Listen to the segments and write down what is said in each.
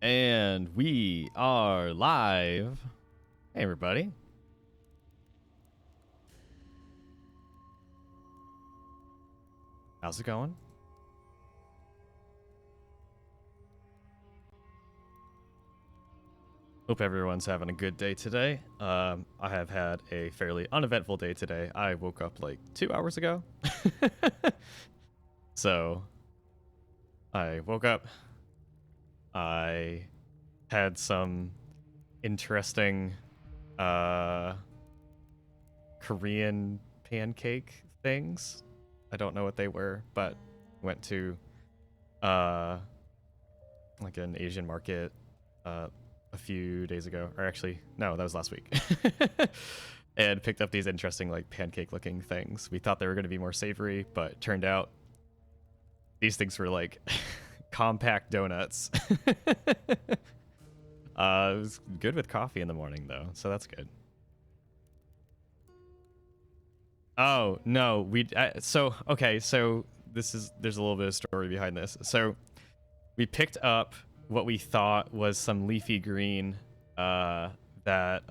And we are live. Hey, everybody. How's it going? Hope everyone's having a good day today. I have had a fairly uneventful day today. I woke up like 2 hours ago. So I woke up. I had some interesting Korean pancake things. I don't know what they were, but went to like an Asian market a few days ago, or actually no, that was last week. And picked up these interesting like pancake looking things. We thought they were going to be more savory, but turned out these things were like compact donuts. It was good with coffee in the morning though, so that's good. Oh no, so there's a little bit of story behind this. So we picked up what we thought was some leafy green that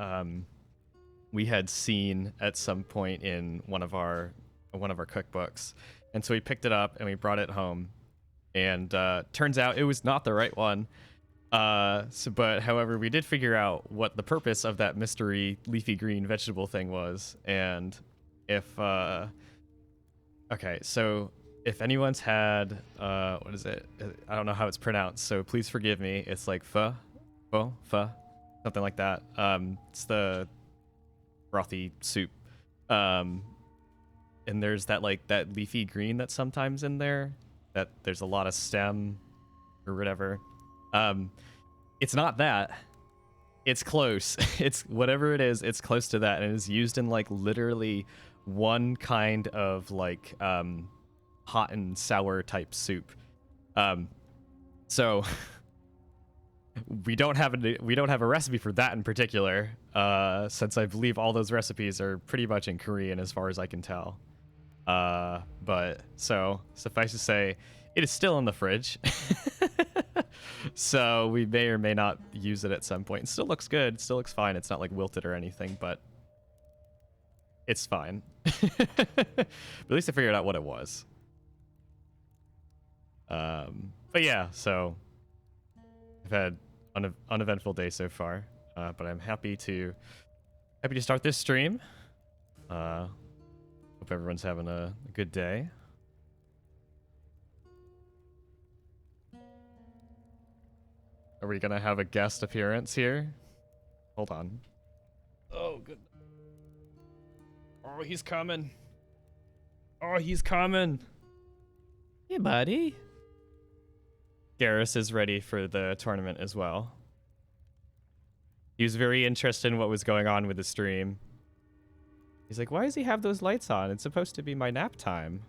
we had seen at some point in one of our cookbooks, and so we picked it up and we brought it home, and turns out it was not the right one. But however, we did figure out what the purpose of that mystery leafy green vegetable thing was, and if anyone's had what is it? I don't know how it's pronounced, so please forgive me. It's like pho, something like that. It's the brothy soup. And there's that leafy green that's sometimes in there. That there's a lot of stem or whatever. It's not that. It's close. It's whatever it is. It's close to that, and it is used in like literally one kind of like hot and sour type soup. So we don't have a recipe for that in particular, since I believe all those recipes are pretty much in Korean as far as I can tell. But so suffice to say, it is still in the fridge. So we may or may not use it at some point. It still looks good. It still looks fine. It's not like wilted or anything, but it's fine. But at least I figured out what it was. But yeah, so I've had an uneventful day so far, but I'm happy to start this stream. Hope everyone's having a good day. Are we gonna have a guest appearance here? Hold on. Oh, good. Oh, he's coming. Oh, he's coming. Hey, buddy. Garrus is ready for the tournament as well. He was very interested in what was going on with the stream. He's like, why does he have those lights on? It's supposed to be my nap time.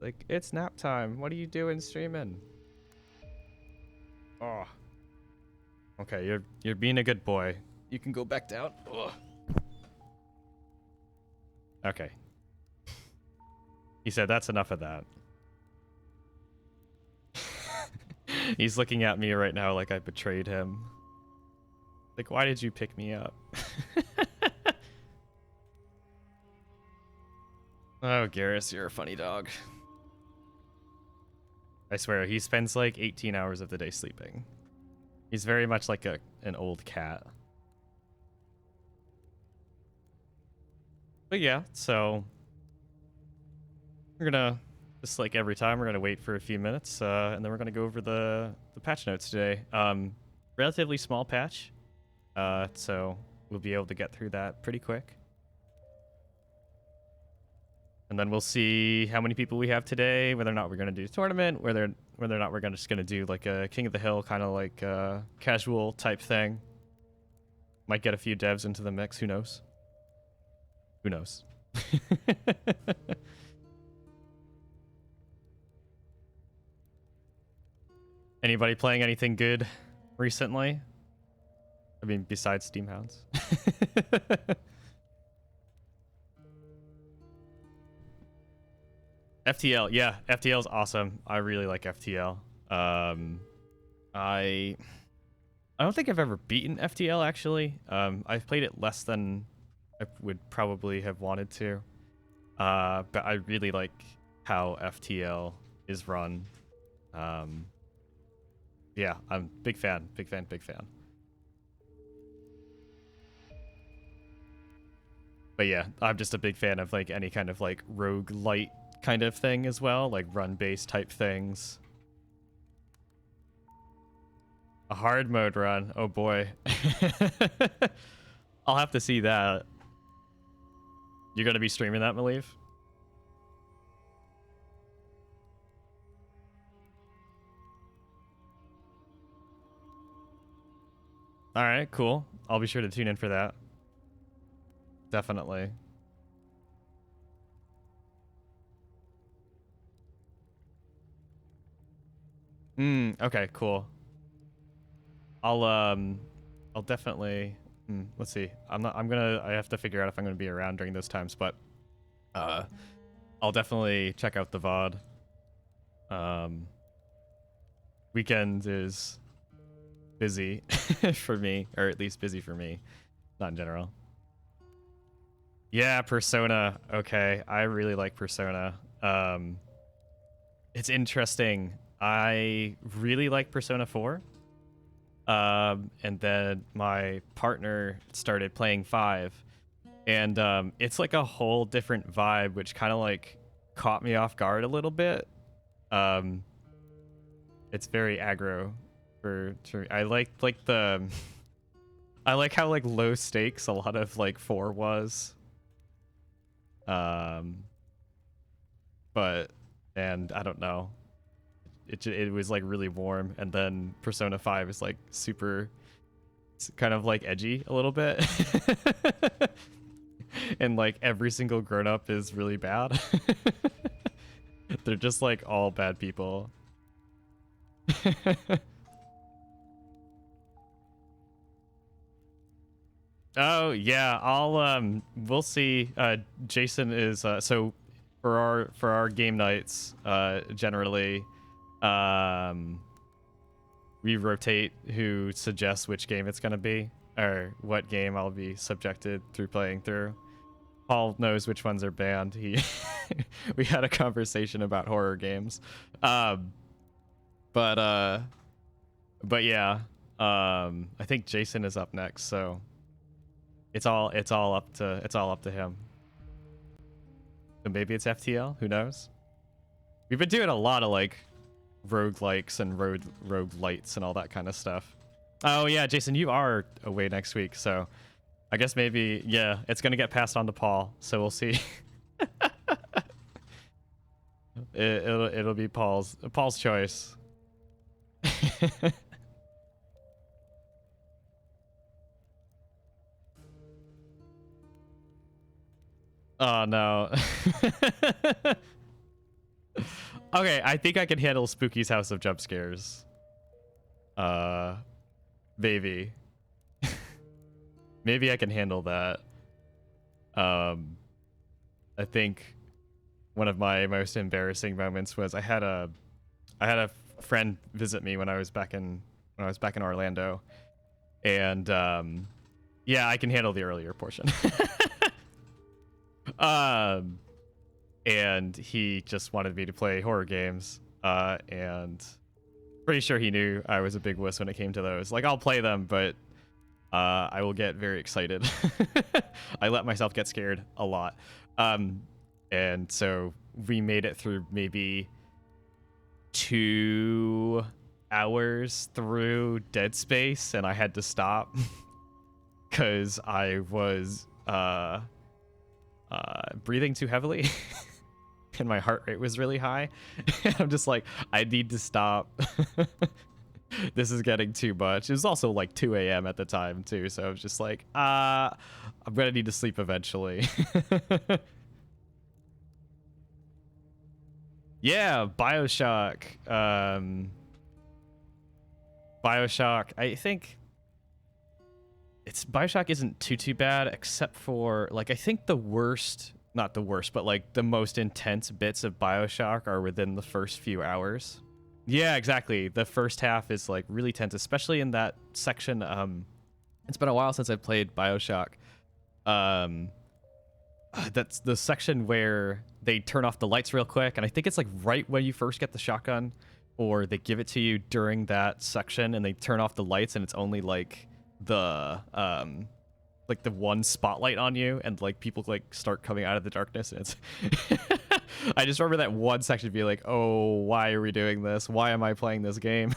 Like, it's nap time. What are you doing streaming? Oh. Okay, you're being a good boy. You can go back down. Ugh. Okay. He said that's enough of that. He's looking at me right now like I betrayed him. Like, why did you pick me up? Oh, Garrus, you're a funny dog. I swear, he spends like 18 hours of the day sleeping. He's very much like an old cat. But yeah, so we're gonna, just like every time, we're gonna wait for a few minutes, and then we're gonna go over the patch notes today. Relatively small patch, so we'll be able to get through that pretty quick. And then we'll see how many people we have today, whether or not we're going to do a tournament, whether or not we're just going to do like a King of the Hill kind of like casual type thing. Might get a few devs into the mix. Who knows? Who knows? Anybody playing anything good recently? I mean, besides Steamhounds. FTL, yeah, FTL is awesome. I really like FTL. I don't think I've ever beaten FTL actually. I've played it less than I would probably have wanted to. But I really like how FTL is run. Yeah, I'm big fan, big fan, big fan. But yeah, I'm just a big fan of like any kind of like roguelite kind of thing as well, like run-based type things. A hard mode run, oh boy. I'll have to see that. You're gonna be streaming that, Malieve? All right, cool. I'll be sure to tune in for that. Definitely. Okay, cool. I'll definitely let's see. I have to figure out if I'm gonna be around during those times, but I'll definitely check out the VOD. Weekend is busy for me, or at least busy for me, not in general. Yeah, Persona. Okay, I really like Persona. It's interesting. I really like Persona 4. And then my partner started playing 5. And it's like a whole different vibe, which kind of like caught me off guard a little bit. It's very aggro I like the I like how like low stakes a lot of like 4 was. But and I don't know. It was like really warm, and then Persona 5 is like super, it's kind of like edgy a little bit. And like every single grown up is really bad. They're just like all bad people. Oh yeah, we'll see. Jason is so for our game nights, generally we rotate who suggests which game it's gonna be, or what game I'll be subjected through playing through. Paul knows which ones are banned. We had a conversation about horror games. But yeah. I think Jason is up next, so it's all up to him. So maybe it's FTL, who knows? We've been doing a lot of like roguelikes and roguelites and all that kind of stuff. Oh yeah, Jason, you are away next week, so I guess maybe, yeah, it's gonna get passed on to Paul, so we'll see. It'll be Paul's choice. Oh no. Okay, I think I can handle Spooky's House of Jump Scares. Maybe. Maybe I can handle that. I think one of my most embarrassing moments was I had a friend visit me when I was back in Orlando, and yeah, I can handle the earlier portion. And he just wanted me to play horror games, and pretty sure he knew I was a big wuss when it came to those. Like, I'll play them, but I will get very excited. I let myself get scared a lot. And so we made it through maybe 2 hours through Dead Space, and I had to stop because I was breathing too heavily. And my heart rate was really high. I'm just like, I need to stop. This is getting too much. It was also like 2 a.m. at the time too, so I was just like, I'm gonna need to sleep eventually. Yeah, Bioshock. Bioshock. I think Bioshock isn't too bad, except for like I think the worst not the worst, but like the most intense bits of BioShock are within the first few hours. Yeah, exactly. The first half is like really tense, especially in that section. It's been a while since I've played BioShock. Um, that's the section where they turn off the lights real quick, and I think it's like right when you first get the shotgun, or they give it to you during that section, and they turn off the lights, and it's only like the one spotlight on you, and like people like start coming out of the darkness, and it's I just remember that one section be like, oh, why are we doing this? Why am I playing this game?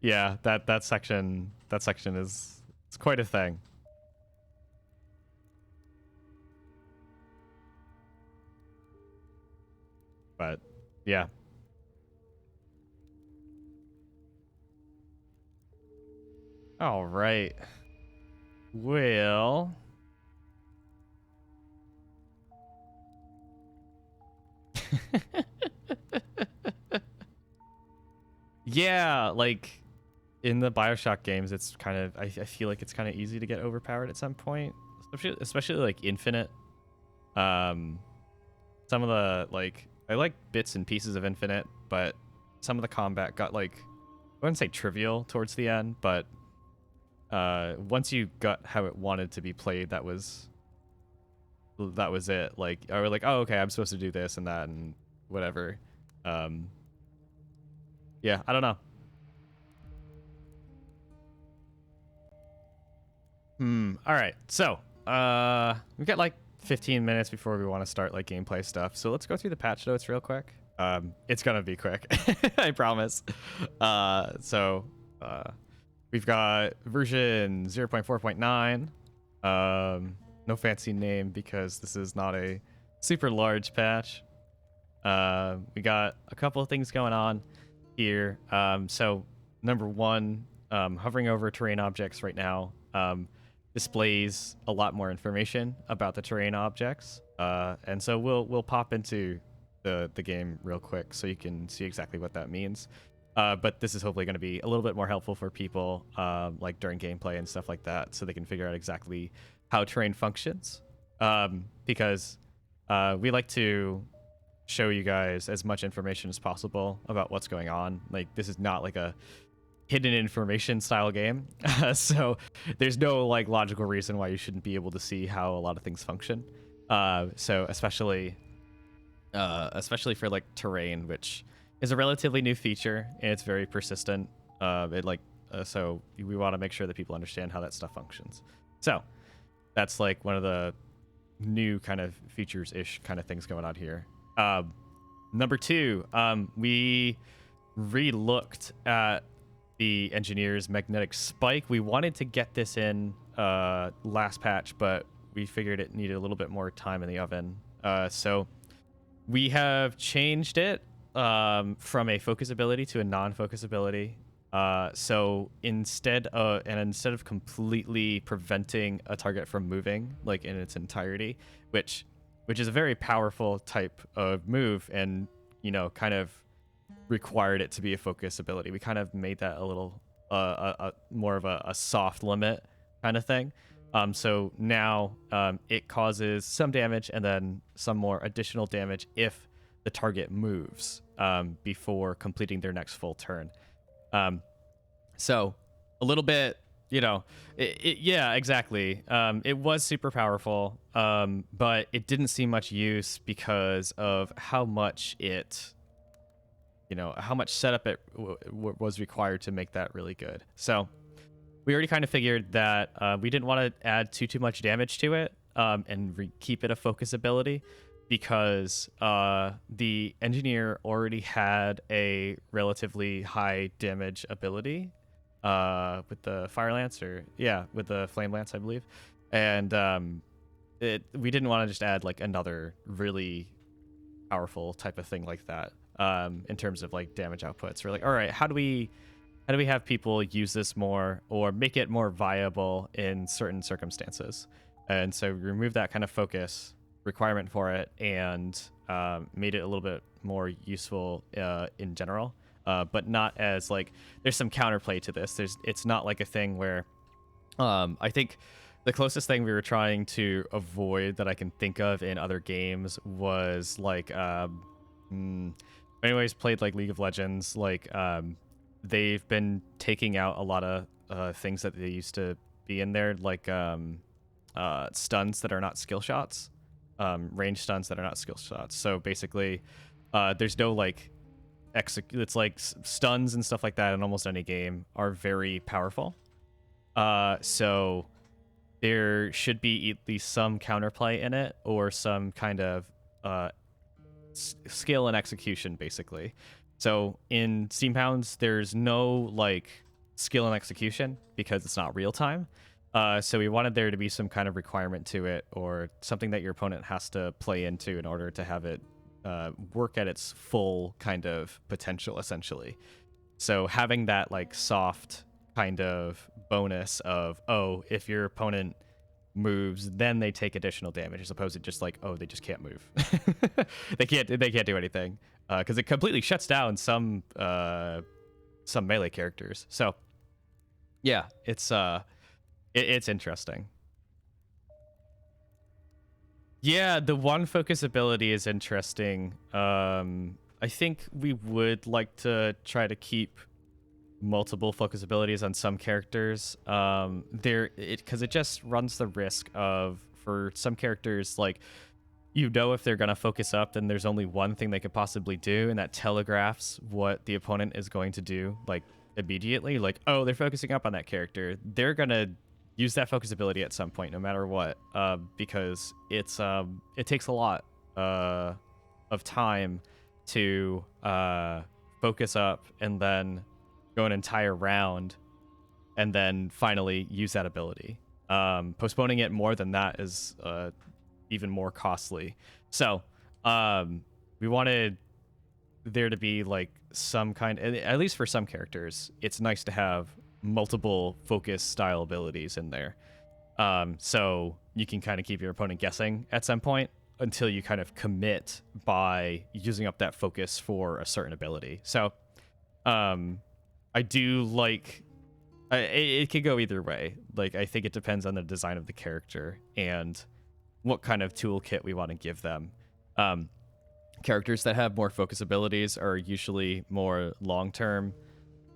Yeah, that section is, it's quite a thing. But yeah. All right. Well, yeah, like in the BioShock games, it's kind of, I feel like it's kind of easy to get overpowered at some point, especially like Infinite. Um, some of the like, I like bits and pieces of Infinite, but some of the combat got like, I wouldn't say trivial towards the end, but once you got how it wanted to be played, that was it. Like, I was like, oh, okay, I'm supposed to do this and that and whatever. Yeah, I don't know. All right. So, we've got like 15 minutes before we want to start like gameplay stuff. So let's go through the patch notes real quick. It's gonna be quick, I promise. So, we've got version 0.4.9. No fancy name because this is not a super large patch. We got a couple of things going on here. So number one, hovering over terrain objects right now displays a lot more information about the terrain objects. And so we'll pop into the game real quick so you can see exactly what that means. But this is hopefully going to be a little bit more helpful for people like during gameplay and stuff like that, so they can figure out exactly how terrain functions. Because we like to show you guys as much information as possible about what's going on. Like, this is not like a hidden information style game. So there's no like logical reason why you shouldn't be able to see how a lot of things function. So especially for like terrain, which is a relatively new feature and it's very persistent. So we want to make sure that people understand how that stuff functions. So that's like one of the new kind of features-ish kind of things going on here. Number two, we re-looked at the engineer's magnetic spike. We wanted to get this in last patch, but we figured it needed a little bit more time in the oven. So we have changed it from a focus ability to a non-focus ability. So instead of completely preventing a target from moving like in its entirety, which is a very powerful type of move, and kind of required it to be a focus ability, we kind of made that a little more of a soft limit kind of thing. So now it causes some damage and then some more additional damage if the target moves before completing their next full turn. So a little bit, yeah, exactly. It was super powerful, but it didn't see much use because of how much how much setup it was required to make that really good. So we already kind of figured that we didn't want to add too much damage to it and keep it a focus ability, because the engineer already had a relatively high damage ability with the Fire Lance, with the Flame Lance, I believe. And we didn't want to just add like another really powerful type of thing like that in terms of like damage outputs. We're like, all right, how do we have people use this more or make it more viable in certain circumstances? And so we removed that kind of focus requirement for it and made it a little bit more useful in general, but not as like, there's some counterplay to this. It's not like a thing where I think the closest thing we were trying to avoid that I can think of in other games was like, anyways, played like League of Legends. Like, they've been taking out a lot of things that they used to be in there, like stuns that are not skill shots, range stuns that are not skill shots. So basically, there's no like it's like stuns and stuff like that in almost any game are very powerful. So there should be at least some counterplay in it, or some kind of skill and execution, basically. So in Steamhounds, there's no like skill and execution because it's not real time. So we wanted there to be some kind of requirement to it, or something that your opponent has to play into in order to have it work at its full kind of potential, essentially. So having that like soft kind of bonus of, oh, if your opponent moves, then they take additional damage, as opposed to just like, oh, they just can't move. they can't do anything, because it completely shuts down some melee characters. So yeah, it's interesting. Yeah, the one focus ability is interesting. I think we would like to try to keep multiple focus abilities on some characters. Because it just runs the risk of, for some characters, like, you know, if they're gonna focus up, then there's only one thing they could possibly do, and that telegraphs what the opponent is going to do, like, immediately. Like, oh, they're focusing up on that character, they're gonna use that focus ability at some point, no matter what, because it takes a lot of time to focus up and then go an entire round and then finally use that ability. Postponing it more than that is even more costly. So we wanted there to be like some kind, at least for some characters, it's nice to have multiple focus style abilities in there. So you can kind of keep your opponent guessing at some point until you kind of commit by using up that focus for a certain ability. So I do like, it could go either way. Like, I think it depends on the design of the character and what kind of toolkit we want to give them. Characters that have more focus abilities are usually more long-term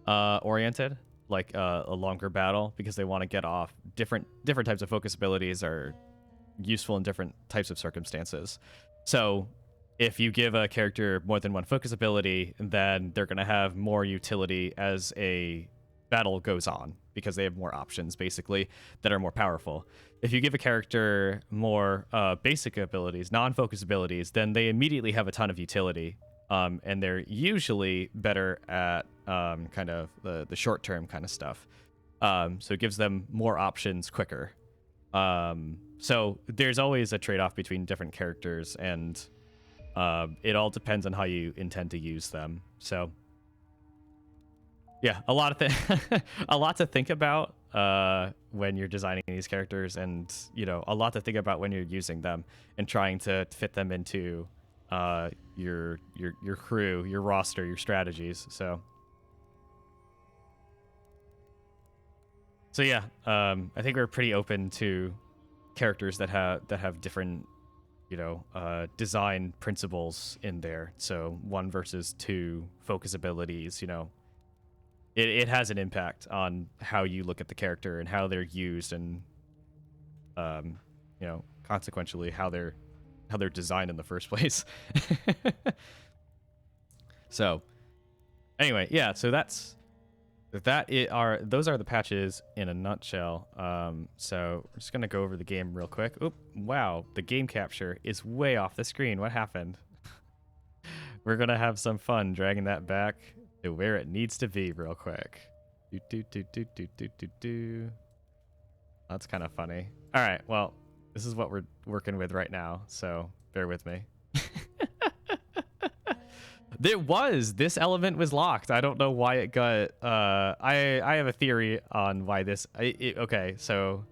oriented, like a longer battle, because they want to get off different types of focus abilities are useful in different types of circumstances. So if you give a character more than one focus ability, then they're going to have more utility as a battle goes on, because they have more options, basically, that are more powerful. If you give a character more basic abilities, non-focus abilities, then they immediately have a ton of utility, and they're usually better at kind of the short-term kind of stuff. So it gives them more options quicker. So there's always a trade-off between different characters, and it all depends on how you intend to use them. So yeah, a lot to think about when you're designing these characters, and a lot to think about when you're using them and trying to fit them into your crew, your roster, your strategies. So yeah, I think we're pretty open to characters that have different design principles in there. So 1 versus 2 focus abilities, it has an impact on how you look at the character and how they're used, and consequentially how they're designed in the first place. So anyway, yeah, so those are the patches in a nutshell. So we're just gonna go over the game real quick. Oop, wow, the game capture is way off the screen. What happened? We're gonna have some fun dragging that back to where it needs to be real quick. That's kind of funny. All right, well, this is what we're working with right now, so bear with me. This element was locked. I don't know why it got I have a theory on why this okay, so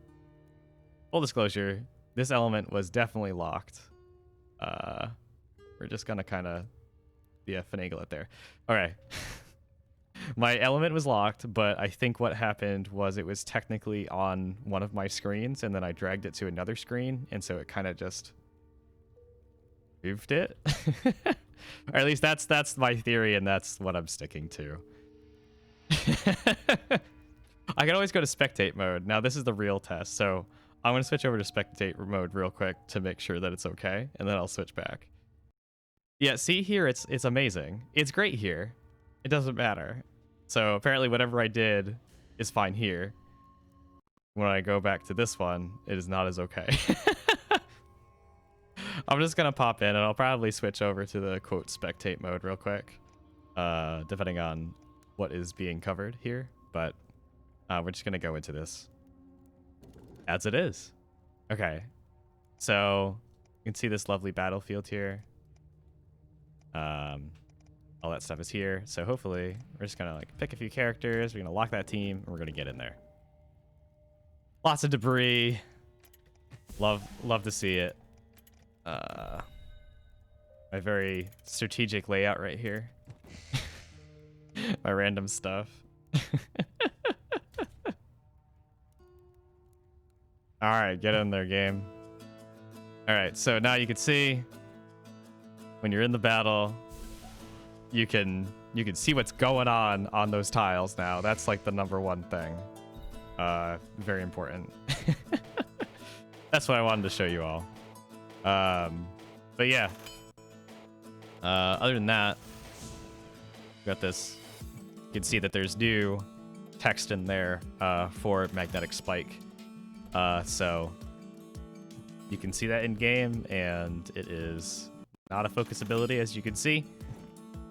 full disclosure, this element was definitely locked. We're just gonna kind of finagle it there. All right. My element was locked, but I think what happened was it was technically on one of my screens, and then I dragged it to another screen, and so it kind of just moved it. Or at least that's my theory, and that's what I'm sticking to. I can always go to spectate mode. Now this is the real test, so I'm gonna switch over to spectate mode real quick to make sure that it's okay, and then I'll switch back. Yeah, see here, it's amazing. It's great here. It doesn't matter. So apparently whatever I did is fine here. When I go back to this one, it is not as okay. I'm just gonna pop in, and I'll probably switch over to the quote spectate mode real quick, depending on what is being covered here. But we're just gonna go into this as it is. Okay, so you can see this lovely battlefield here. All that stuff is here. So hopefully we're just gonna like pick a few characters. We're gonna lock that team, and we're gonna get in there. Lots of debris. Love to see it. My very strategic layout right here. My random stuff. All right, get in there, game. All right, so now you can see when you're in the battle, you can see what's going on those tiles now. That's like the #1 thing. Very important. That's what I wanted to show you all. But yeah. Other than that, got this. You can see that there's new text in there for magnetic spike. So you can see that in game, and it is not a focus ability, as you can see.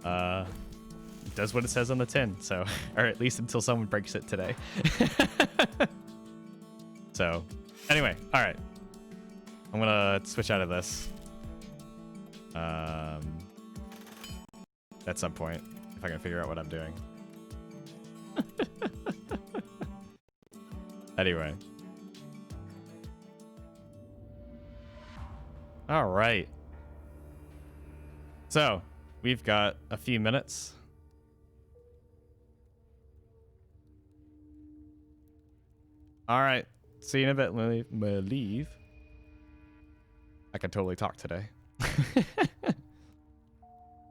It does what it says on the tin, so, or at least until someone breaks it today. So anyway, all right, I'm gonna switch out of this at some point if I can figure out what I'm doing. Anyway, all right, so we've got a few minutes. All right, see you in a bit. Leave. I can totally talk today.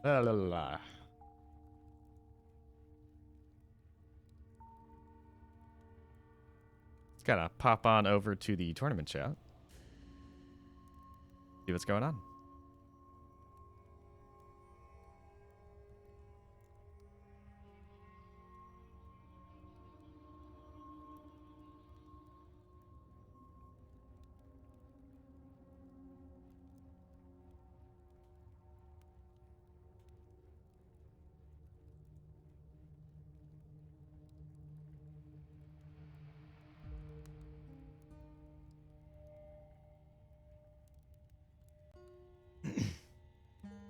La, la, la. Just gotta pop on over to the tournament chat. See what's going on.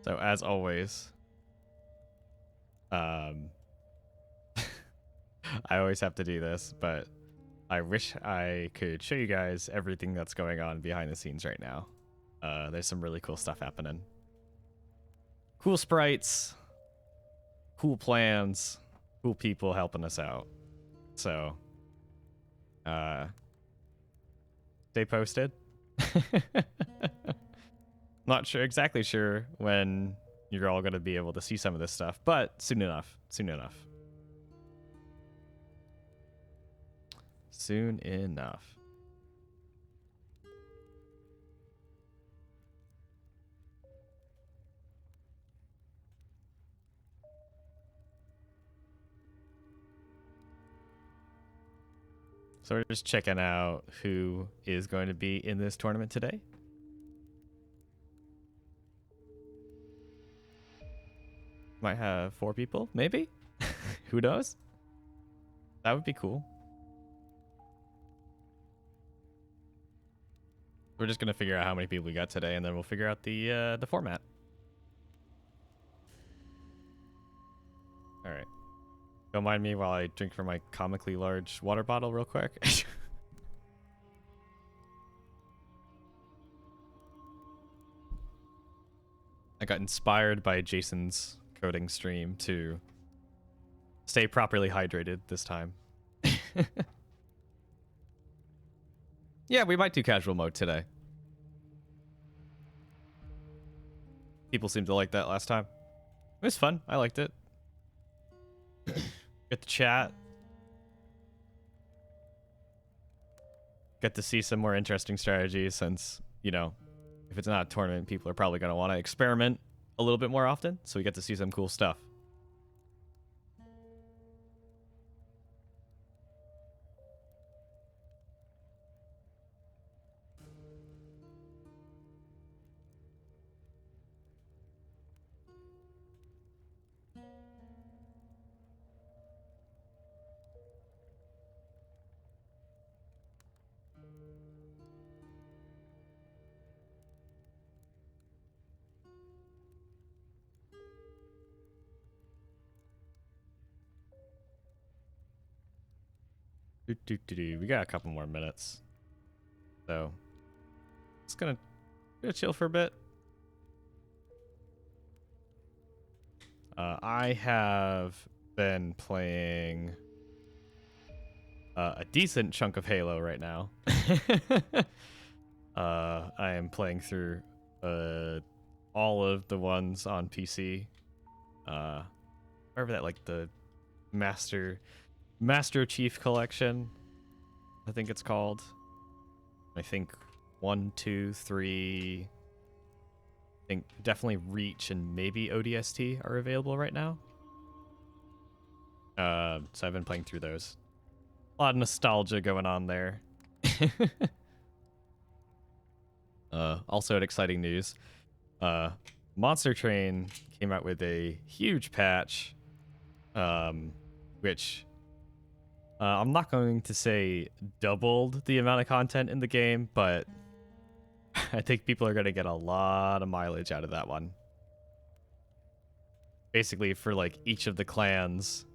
So as always, I always have to do this, but I wish I could show you guys everything that's going on behind the scenes right now. There's some really cool stuff happening. Cool sprites, cool plans, cool people helping us out. So, stay posted. Not sure, exactly sure when you're all going to be able to see some of this stuff, but soon enough. Soon enough. Soon enough. So we're just checking out who is going to be in this tournament today. Might have 4 people, maybe? Who knows? That would be cool. We're just gonna figure out how many people we got today, and then we'll figure out the format. All right. Don't mind me while I drink from my comically large water bottle real quick. I got inspired by Jason's coding stream to stay properly hydrated this time. Yeah, we might do casual mode today. People seemed to like that last time. It was fun. I liked it. Get to chat. Get to see some more interesting strategies since, you know, if it's not a tournament, people are probably going to want to experiment a little bit more often. So we get to see some cool stuff. We got a couple more minutes. So it's gonna chill for a bit. I have been playing a decent chunk of Halo right now. I am playing through all of the ones on PC. Whatever that, like the Master Chief Collection, I think it's called. I think 1, 2, 3. I think definitely Reach and maybe ODST are available right now. So I've been playing through those. A lot of nostalgia going on there. Also in exciting news, Monster Train came out with a huge patch, which I'm not going to say doubled the amount of content in the game, but I think people are going to get a lot of mileage out of that one. Basically, for like each of the clans,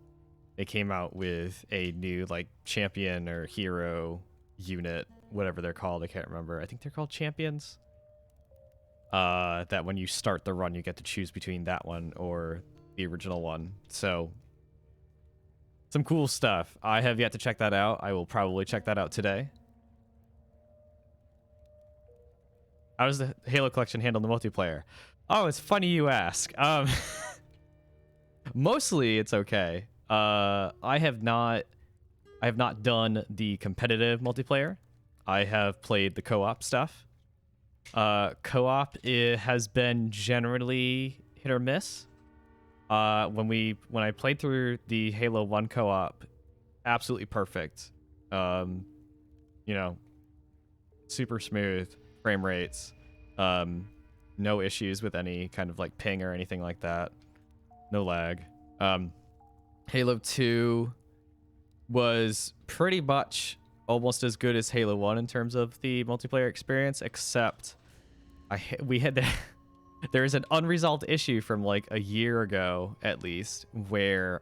they came out with a new like champion or hero unit, whatever they're called. I can't remember. I think they're called champions. That when you start the run, you get to choose between that one or the original one. So some cool stuff. I have yet to check that out. I will probably check that out today. How does the Halo collection handle the multiplayer? Oh, it's funny you ask. Mostly it's okay. I have not done the competitive multiplayer. I have played the co-op stuff. Co-op, it has been generally hit or miss. When I played through the Halo 1 co-op, absolutely perfect. You know, super smooth frame rates. No issues with any kind of like ping or anything like that. No lag. Halo 2 was pretty much almost as good as Halo 1 in terms of the multiplayer experience, except there is an unresolved issue from like a year ago at least, where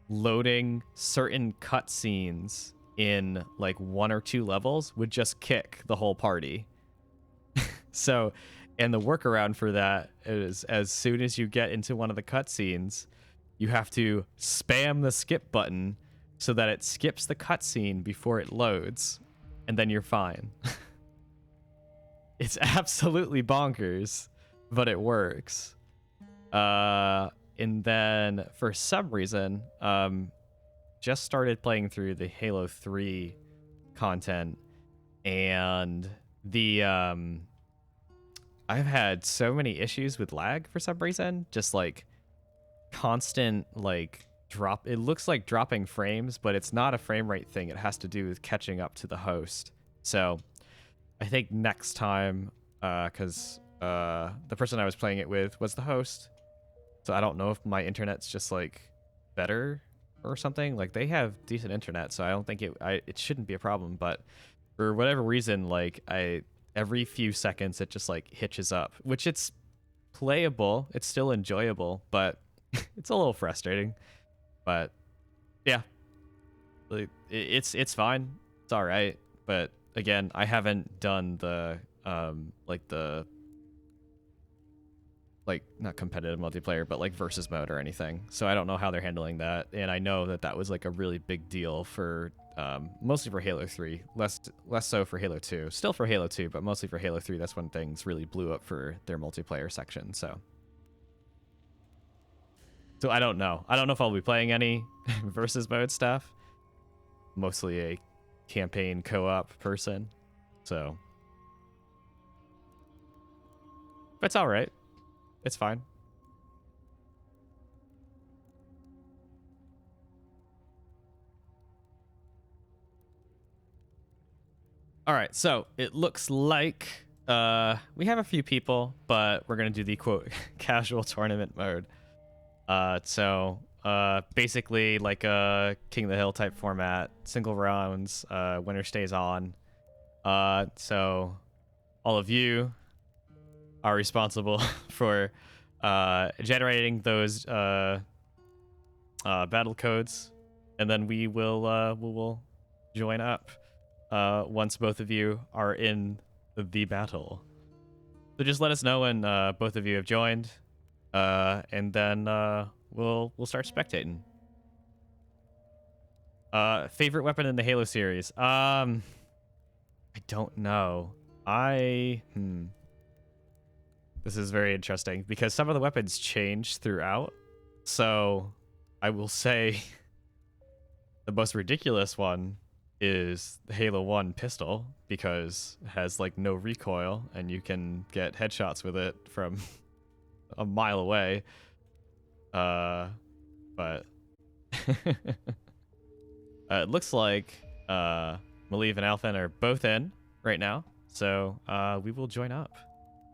loading certain cutscenes in like 1 or 2 levels would just kick the whole party. So, and the workaround for that is as soon as you get into one of the cutscenes, you have to spam the skip button so that it skips the cutscene before it loads, and then you're fine. It's absolutely bonkers, but it works. And then for some reason, just started playing through the Halo 3 content, and the I've had so many issues with lag for some reason, just like constant like drop. It looks like dropping frames, but it's not a frame rate thing. It has to do with catching up to the host. So I think next time, because the person I was playing it with was the host, so I don't know if my internet's just like better or something. Like they have decent internet, so I don't think it shouldn't be a problem. But for whatever reason, like every few seconds it just like hitches up, which it's playable. It's still enjoyable, but it's a little frustrating. But yeah, it's fine. It's all right. But again, I haven't done the like the like not competitive multiplayer, but like versus mode or anything. So I don't know how they're handling that. And I know that that was like a really big deal for mostly for Halo 3, less so for Halo 2. Still for Halo 2, but mostly for Halo 3. That's when things really blew up for their multiplayer section. So I don't know. I don't know if I'll be playing any versus mode stuff. Mostly a campaign co-op person. So but it's all right. It's fine. All right, so it looks like we have a few people, but we're gonna do the quote casual tournament mode. So basically like a King of the Hill type format, single rounds, winner stays on. So all of you are responsible for generating those battle codes, and then we will join up once both of you are in the battle. So just let us know when both of you have joined, and then we'll start spectating. Favorite weapon in the Halo series? I don't know. This is very interesting because some of the weapons change throughout. So I will say the most ridiculous one is the Halo 1 pistol because it has like no recoil and you can get headshots with it from a mile away. But it looks like Maliv and Alphen are both in right now. So we will join up.